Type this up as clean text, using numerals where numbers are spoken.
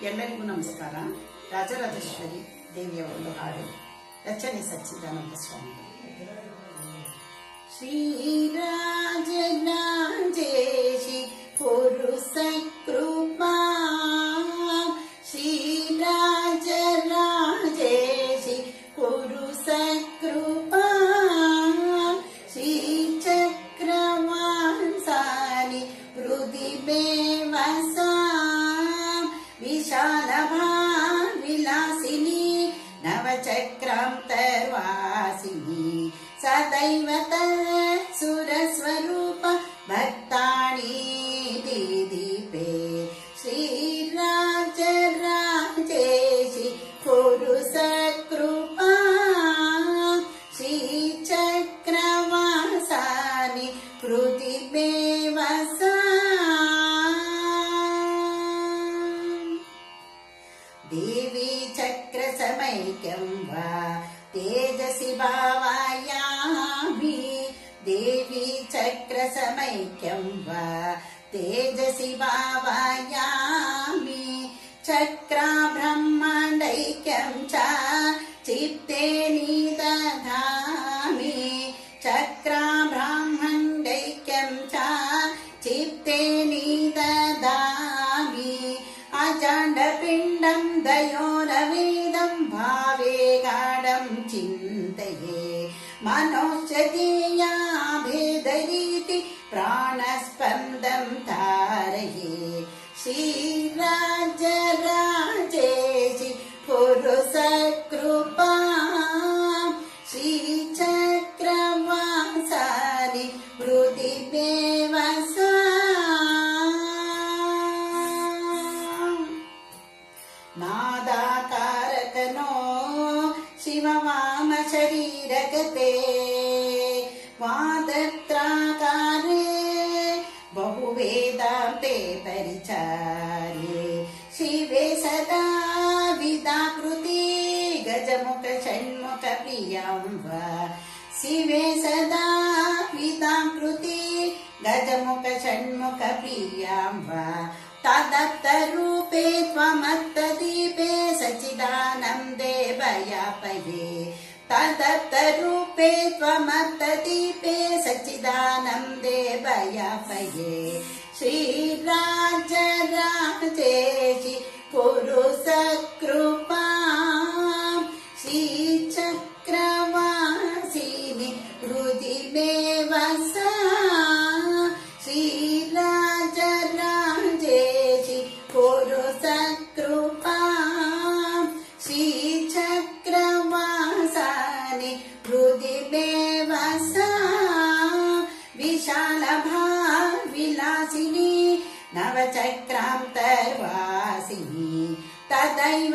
ಎಲ್ಲರಿಗೂ ನಮಸ್ಕಾರ. ರಾಜರಾಜೇಶ್ವರಿ ದೇವಿಯ ಒಂದು ಹಾಡು, ರಚನೆ ಸಚ್ಚಿದಾನಂದ ಸ್ವಾಮಿ. ಶ್ರೀರಾಜರಾಜೇಶಿ ಪುರುಷ ಕೃಪಾ, ಶ್ರೀರಾಜರಾಜೇಶಿ ಪುರುಷ ಕೃಪಾ, ಶ್ರೀಚಕ್ರವಾಸಾನಿ ಹೃದಿ ಬೇವಸಾ, विशालभाविलासिनी नवचक्रान्तर्वासिनी, सदैव सुरस्वरूप भक्तानि दीदीपे. श्रीराजराजेशि पुरुष कृपा, श्रीचक्रवासानि हृदि बेवसा. देवी चक्र समैक्यं वा तेजसि भावयामि, देवी चक्र समैक्यं वा तेजसि भावयामि, चक्रा ब्रह्माण्डैक्यं च चित्ते निदधामि, चक्रा ब्रह्माण्डैक्यं च चित्ते निदधामि, अजाण्डपिण्डं दयोरवेदं भावे गाढं चिन्तये, मनोषधीया भेदरीति प्राणस्पन्दं तारये. श्रीराजराजेशि पुरुष कृपा, श्रीचक्रवासानि हृदि बेवसा. नादाकारकनो शिववाम शरीरगते, वादत्राकारे बहुवेदान्ते परिचार्ये, शिवे सदा विदाकृति गजमुख षण्मुख प्रियं वा, शिवे सदा विदाकृति गजमुख षण्मुख प्रियं वा, तदत्तरूपे त्वमत्तदीपे सच्चिदानन्दे भयापये, तदत्तरूपे त्वमत्तदीपे सच्चिदानन्दे भयापये. श्रीराजराजेशि पुरुष कृपा, श्रीचक्रवासिनि हृदि बेवसा. पुरुष कृपा, श्रीचक्रवासानि हृदि बेवसा, विशालभाविलासिनी नवचक्रान्तर्वासिनी, तदैव